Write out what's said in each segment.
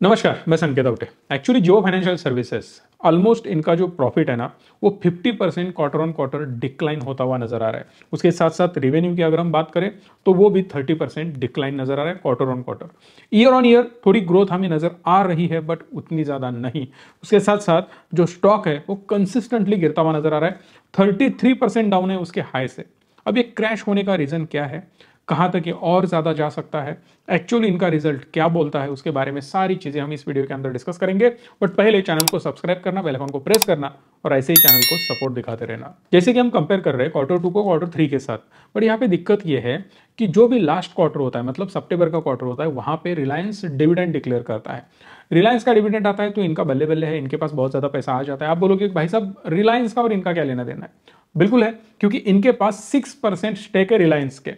नमस्कार, मैं संकेत अवटे। एक्चुअली जियो फाइनेंशियल सर्विसेज ऑलमोस्ट इनका जो प्रॉफिट है ना वो 50% क्वार्टर ऑन क्वार्टर डिक्लाइन होता हुआ नजर आ रहा है। उसके साथ साथ रेवेन्यू की अगर हम बात करें तो वो भी 30% डिक्लाइन नजर आ रहा है quarter on quarter. Year on year थोड़ी ग्रोथ हमें नजर आ रही है बट उतनी ज्यादा नहीं। उसके साथ साथ जो स्टॉक है वो कंसिस्टेंटली गिरता हुआ नजर आ रहा है, 33% डाउन है उसके हाई से। अब ये क्रैश होने का रीजन क्या है, कहां तक ये और ज्यादा जा सकता है, एक्चुअली इनका रिजल्ट क्या बोलता है, उसके बारे में सारी चीजें हम इस वीडियो के अंदर डिस्कस करेंगे। बट पहले चैनल को सब्सक्राइब करना, बेल आइकन को प्रेस करना और ऐसे ही चैनल को सपोर्ट दिखाते रहना। जैसे कि हम कंपेयर कर रहे हैं क्वार्टर 2 को क्वार्टर 3 के साथ, बट यहाँ पे दिक्कत ये है कि जो भी लास्ट क्वार्टर होता है, मतलब सितंबर का क्वार्टर होता है, वहां पे रिलायंस डिविडेंड डिक्लेयर करता है। रिलायंस का डिविडेंड आता है तो इनका बल्ले बल्ले है, इनके पास बहुत ज्यादा पैसा आ जाता है। आप बोलोगे भाई साहब रिलायंस का और इनका क्या लेना देना है? बिल्कुल है, क्योंकि इनके पास 6% स्टेक है रिलायंस के,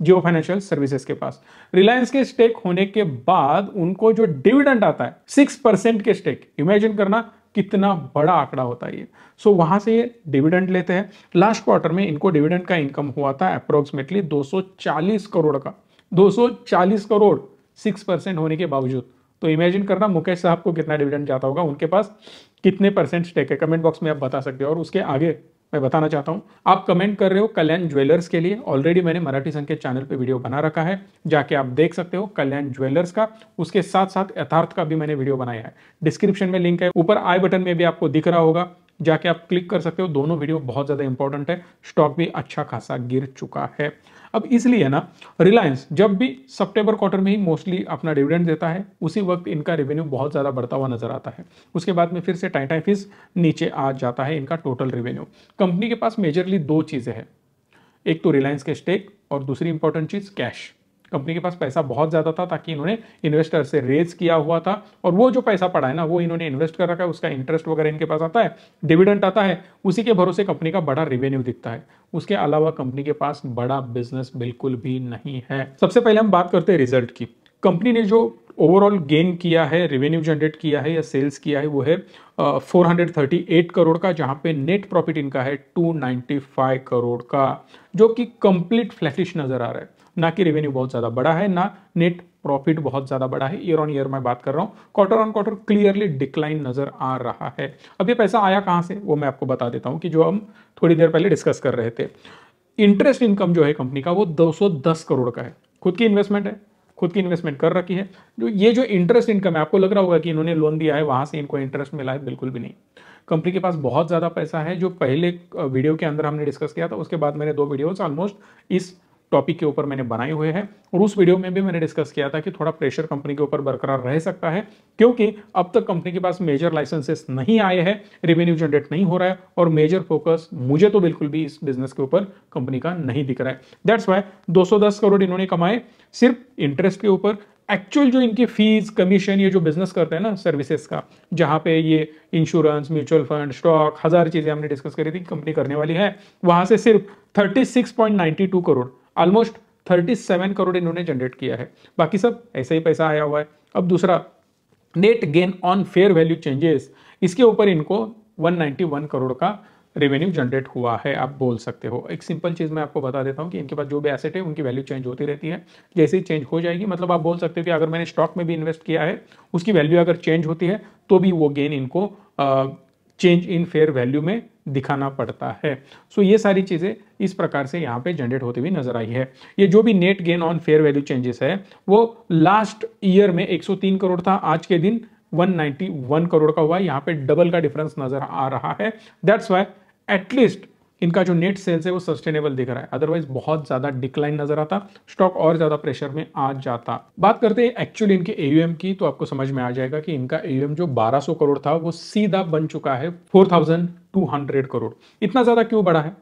जियो फाइनेंशियल सर्विसेज के पास। रिलायंस के स्टेक होने के बाद उनको जो डिविडेंड आता है 6% के स्टेक, इमेजिन करना कितना बड़ा आंकड़ा होता है ये। सो वहां से ये डिविडेंड लेते हैं। लास्ट क्वार्टर में इनको डिविडेंड का इनकम हुआ था अप्रोक्सीमेटली 240 करोड़ का, 240 करोड़ 6% होने के बावजूद। तो इमेजिन करना मुकेश साहब को कितना डिविडेंड जाता होगा, उनके पास कितने परसेंट स्टेक है, कमेंट बॉक्स में आप बता सकते हो। और उसके आगे मैं बताना चाहता हूं, आप कमेंट कर रहे हो कल्याण ज्वेलर्स के लिए, ऑलरेडी मैंने मराठी संकेत चैनल पे वीडियो बना रखा है, जाके आप देख सकते हो कल्याण ज्वेलर्स का। उसके साथ साथ यथार्थ का भी मैंने वीडियो बनाया है, डिस्क्रिप्शन में लिंक है, ऊपर आई बटन में भी आपको दिख रहा होगा, जाके आप क्लिक कर सकते हो। दोनों वीडियो बहुत ज्यादा इंपॉर्टेंट है, स्टॉक भी अच्छा खासा गिर चुका है। अब इसलिए ना रिलायंस जब भी सितंबर क्वार्टर में ही मोस्टली अपना डिविडेंड देता है, उसी वक्त इनका रेवेन्यू बहुत ज्यादा बढ़ता हुआ नजर आता है। उसके बाद में फिर से टाइम फीस नीचे आ जाता है इनका टोटल रेवेन्यू। कंपनी के पास मेजरली दो चीजें हैं, एक तो रिलायंस के स्टेक और दूसरी इंपॉर्टेंट चीज कैश। कंपनी के पास पैसा बहुत ज्यादा था ताकि इन्होंने इन्वेस्टर से रेज किया हुआ था, और वो जो पैसा पड़ा है ना वो इन्होंने इन्वेस्ट कर रखा है, उसका इंटरेस्ट वगैरह इनके पास आता है, डिविडेंड आता है, उसी के भरोसे कंपनी का बड़ा रेवेन्यू दिखता है। उसके अलावा कंपनी के पास बड़ा बिजनेस बिल्कुल भी नहीं है। सबसे पहले हम बात करते हैं रिजल्ट की। कंपनी ने जो ओवरऑल गेन किया है, रेवेन्यू जनरेट किया है या सेल्स किया है, वो है 438 करोड़ का, जहां पे नेट प्रॉफिट इनका है 295 करोड़ का, जो कि कंप्लीट फ्लैटिश नजर आ रहा है। ना कि रेवेन्यू बहुत ज्यादा बड़ा है, ना नेट प्रॉफिट बहुत ज्यादा बड़ा है। ईयर ऑन ईयर मैं बात कर रहा हूं, quarter on quarter clearly decline नजर आ रहा है। अब ये पैसा आया कहां से वो मैं आपको बता देता हूं, कि जो हम थोड़ी देर पहले डिस्कस कर रहे थे। इंटरेस्ट इनकम जो है कंपनी का वो 210 करोड़ का है, खुद की इन्वेस्टमेंट है, खुद की इन्वेस्टमेंट कर रखी है। ये जो इंटरेस्ट इनकम है, आपको लग रहा होगा कि इन्होंने लोन दिया है वहां से इनको इंटरेस्ट मिला है, बिल्कुल भी नहीं। कंपनी के पास बहुत ज्यादा पैसा है, जो पहले वीडियो के अंदर हमने डिस्कस किया था, उसके बाद मैंने 2 वीडियोस ऑलमोस्ट इस टॉपिक के ऊपर मैंने बनाए हुए हैं, और उस वीडियो में भी मैंने डिस्कस किया था कि थोड़ा प्रेशर कंपनी के ऊपर बरकरार रह सकता है, क्योंकि अब तक कंपनी के पास मेजर लाइसेंसेस नहीं आए हैं, रेवेन्यू जनरेट नहीं हो रहा है, और मेजर फोकस मुझे तो बिल्कुल भी इस बिजनेस के ऊपर कंपनी का नहीं दिख रहा है। दैट्स वाई 210 करोड़ इन्होंने कमाए सिर्फ इंटरेस्ट के ऊपर। एक्चुअल जो इनकी फीस कमीशन, ये जो बिजनेस करते हैं ना सर्विसेज का, जहां पे ये इंश्योरेंस, म्यूचुअल फंड, स्टॉक, हजार चीजें हमने डिस्कस करी थी कंपनी करने वाली है, वहां से सिर्फ 36.92 करोड़, ऑलमोस्ट 37 करोड़ इन्होंने जनरेट किया है। बाकी सब ऐसे ही पैसा आया हुआ है। अब दूसरा, net gain on fair value changes, इसके ऊपर इनको 191 करोड़ का रेवेन्यू जनरेट हुआ है। आप बोल सकते हो, एक सिंपल चीज मैं आपको बता देता हूं कि इनके पास जो भी एसेट है उनकी वैल्यू चेंज होती रहती है, जैसे ही चेंज हो जाएगी, मतलब आप बोल सकते हो कि अगर मैंने स्टॉक में भी इन्वेस्ट किया है, उसकी वैल्यू अगर चेंज होती है तो भी वो गेन इनको चेंज इन फेयर वैल्यू में दिखाना पड़ता है। सो ये सारी चीजें इस प्रकार से यहाँ पे जनरेट होती हुई नजर आई है। ये जो भी net gain on fair value changes है वो लास्ट ईयर में 103 करोड़ था, आज के दिन 191 करोड़ का हुआ है। यहाँ पे डबल का डिफरेंस नजर आ रहा है। दैट्स वाई एटलीस्ट इनका जो नेट सेल्स है वो सस्टेनेबल दिख रहा है, अदरवाइज बहुत ज्यादा डिक्लाइन नजर आता, स्टॉक और ज्यादा प्रेशर में आ जाता। बात करते हैं एक्चुअली इनके एयूएम की, तो आपको समझ में आ जाएगा कि इनका एयूएम जो 1200 करोड़ था वो सीधा बन चुका है 4200 करोड़। इतना ज्यादा क्यों बढ़ा है?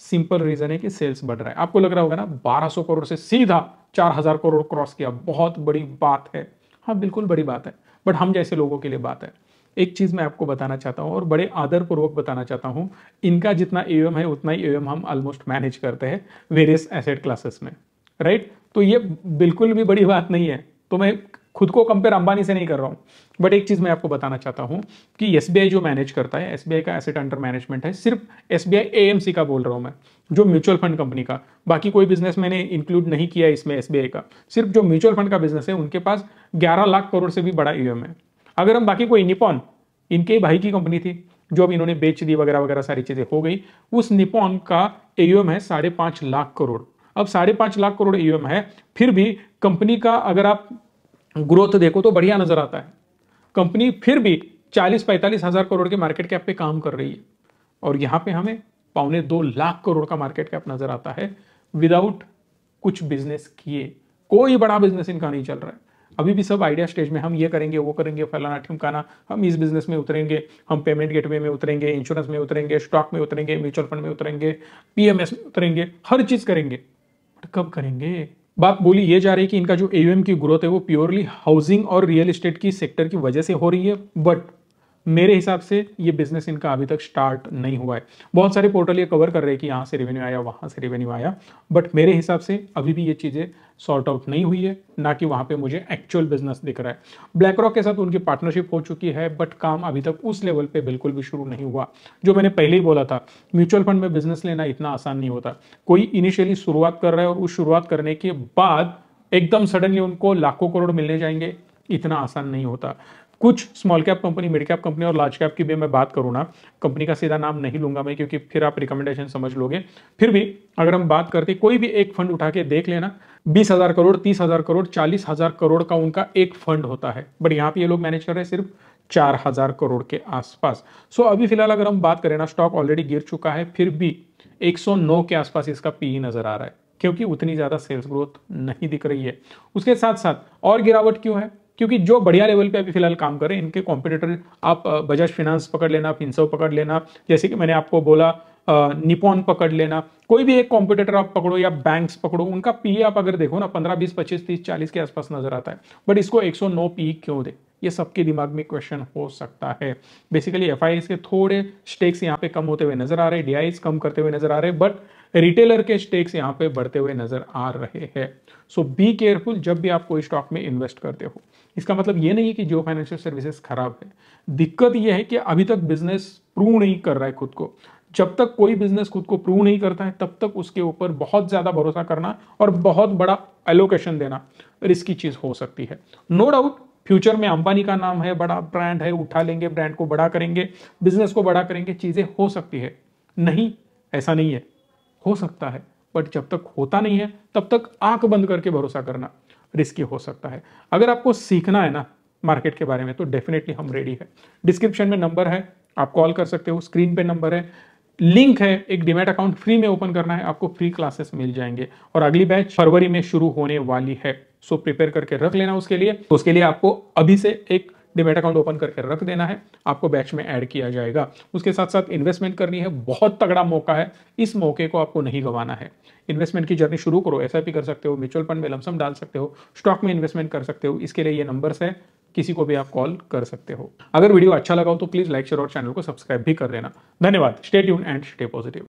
सिंपल रीजन है कि सेल्स बढ़ रहा है। आपको लग रहा होगा ना 1200 करोड़ से सीधा 4000 करोड़ क्रॉस किया, बहुत बड़ी बात है। हाँ बिल्कुल बड़ी बात है, बट हम जैसे लोगों के लिए बात है। एक चीज मैं आपको बताना चाहता हूं और बड़े आदरपूर्वक बताना चाहता हूं, इनका जितना एयूएम है उतना ही एयूएम हम ऑलमोस्ट मैनेज करते हैं वेरियस एसेट क्लासेस में, राइट? तो ये बिल्कुल भी बड़ी बात नहीं है। तो मैं खुद को कंपेयर अंबानी से नहीं कर रहा हूं, बट एक चीज मैं आपको बताना चाहता हूं कि एसबीआई जो मैनेज करता है, एसबीआई का एसेट अंडर मैनेजमेंट है, सिर्फ एसबीआई एएमसी का बोल रहा हूं मैं, जो म्यूचुअल फंड कंपनी का, बाकी कोई बिजनेस मैंने इंक्लूड नहीं किया इसमें एसबीआई का, सिर्फ जो म्यूचुअल फंड का बिजनेस है उनके पास 11 लाख करोड़ से भी बड़ा ईएम है। अगर हम बाकी कोई निपॉन, इनके भाई की कंपनी थी जो अब इन्होंने बेच दी वगैरह वगैरह सारी चीजें हो गई, उस निपॉन का एयूएम है 5.5 लाख करोड़। अब 5.5 लाख करोड़ एयूएम है, फिर भी कंपनी का अगर आप ग्रोथ देखो तो बढ़िया नजर आता है। कंपनी फिर भी 40-45 हजार करोड़ के मार्केट कैप पे काम कर रही है, और यहां पे हमें 1.25-2 लाख करोड़ का मार्केट कैप नजर आता है विदाउट कुछ बिजनेस किए। कोई बड़ा बिजनेस इनका नहीं चल रहा है, अभी भी सब आइडिया स्टेज में, हम ये करेंगे वो करेंगे फलाना ठिमकाना, हम इस बिजनेस में उतरेंगे, हम पेमेंट गेटवे में उतरेंगे, इंश्योरेंस में उतरेंगे, स्टॉक में उतरेंगे, म्यूचुअल फंड में उतरेंगे, पीएमएस में उतरेंगे, हर चीज करेंगे, बट कब करेंगे? बात बोली ये जा रही है कि इनका जो एयूएम की ग्रोथ है वो प्योरली हाउसिंग और रियल एस्टेट की सेक्टर की वजह से हो रही है, बट मेरे हिसाब से ये बिजनेस इनका अभी तक स्टार्ट नहीं हुआ है। बहुत सारे पोर्टल ये कवर कर रहे हैं कि यहाँ से रेवेन्यू आया, वहाँ से रेवेन्यू आया, बट मेरे हिसाब से अभी भी ये चीज़ें सॉर्ट आउट नहीं हुई है, ना कि वहाँ पे मुझे एक्चुअल बिजनेस दिख रहा है। ब्लैक रॉक के साथ उनकी पार्टनरशिप हो चुकी है, बट काम अभी तक उस लेवल पे बिल्कुल भी शुरू नहीं हुआ। जो मैंने पहले ही बोला था, म्यूचुअल फंड में बिजनेस लेना इतना आसान नहीं होता। कोई इनिशियली शुरुआत कर रहा है और उस शुरुआत करने के बाद एकदम सडनली उनको लाखों करोड़ मिलने जाएंगे, इतना आसान नहीं होता। कुछ small cap company, mid cap company और लार्ज कैप की भी मैं बात करूँ ना, कंपनी का सीधा नाम नहीं लूंगा मैं, क्योंकि फिर आप रिकमेंडेशन समझ लोगे। फिर भी अगर हम बात करते, कोई भी एक फंड उठा के देख लेना, 20,000 करोड़, 30,000 करोड़, 40,000 करोड़ का उनका एक फंड होता है, बट यहाँ पे ये लोग मैनेज कर रहे हैं सिर्फ 4,000 करोड़ के आसपास। सो अभी फिलहाल अगर हम बात करें ना, स्टॉक ऑलरेडी गिर चुका है, फिर भी 109 के आसपास इसका पीई नजर आ रहा है, क्योंकि उतनी ज्यादा सेल्स ग्रोथ नहीं दिख रही है। उसके साथ साथ और गिरावट क्यों है? क्योंकि जो बढ़िया लेवल पे अभी फिलहाल काम कर रहे हैं इनके कॉम्पिटिटर, आप बजाज फाइनेंस पकड़ लेना, फिनसर्व पकड़ लेना, जैसे कि मैंने आपको बोला निपॉन पकड़ लेना, कोई भी एक कॉम्पिटिटर आप पकड़ो या बैंक्स पकड़ो, उनका पीए आप अगर देखो ना 15, 20, 25, 30, 40 के आसपास नजर आता है, बट इसको 109 पीई क्यों दे? ये सबके दिमाग में क्वेश्चन हो सकता है। बेसिकली एफआईआईज के थोड़े स्टेक्स यहाँ पे कम होते हुए नजर आ रहे हैं, डीआईज कम करते हुए नजर आ रहे हैं, बट रिटेलर के स्टेक्स यहाँ पे बढ़ते हुए नजर आ रहे हैं। सो बी केयरफुल जब भी आप कोई स्टॉक में इन्वेस्ट करते हो। इसका मतलब ये नहीं है कि जियो फाइनेंशियल सर्विसेज खराब है, दिक्कत ये है कि अभी तक बिजनेस प्रूव नहीं कर रहा है खुद को। जब तक कोई बिजनेस खुद को प्रूव नहीं करता है, तब तक उसके ऊपर बहुत ज्यादा भरोसा करना और बहुत बड़ा एलोकेशन देना रिस्की चीज हो सकती है। नो डाउट फ्यूचर में अंबानी का नाम है, बड़ा ब्रांड है, उठा लेंगे, ब्रांड को बड़ा करेंगे, बिजनेस को बड़ा करेंगे, चीजें हो सकती है, नहीं ऐसा नहीं है, हो सकता है, बट जब तक होता नहीं है तब तक आंख बंद करके भरोसा करना रिस्की हो सकता है। अगर आपको सीखना है ना मार्केट के बारे में, तो डेफिनेटली हम रेडी है। डिस्क्रिप्शन में नंबर है, आप कॉल कर सकते हो, स्क्रीन पे नंबर है, लिंक है, एक डीमैट अकाउंट फ्री में ओपन करना है, आपको फ्री क्लासेस मिल जाएंगे, और अगली बैच फरवरी में शुरू होने वाली है। सो प्रिपेयर करके रख लेना उसके लिए। तो उसके लिए आपको अभी से एक डीमैट अकाउंट ओपन करके रख देना है, आपको बैच में ऐड किया जाएगा। उसके साथ साथ इन्वेस्टमेंट करनी है, बहुत तगड़ा मौका है, इस मौके को आपको नहीं गंवाना है। इन्वेस्टमेंट की जर्नी शुरू करो, एसआईपी कर सकते हो, म्यूचुअल फंड में लमसम डाल सकते हो, स्टॉक में इन्वेस्टमेंट कर सकते हो। इसके लिए ये नंबर्स है, किसी को भी आप कॉल कर सकते हो। अगर वीडियो अच्छा लगा हो तो प्लीज लाइक, शेयर और चैनल को सब्सक्राइब भी कर देना। धन्यवाद। Stay tuned and stay positive.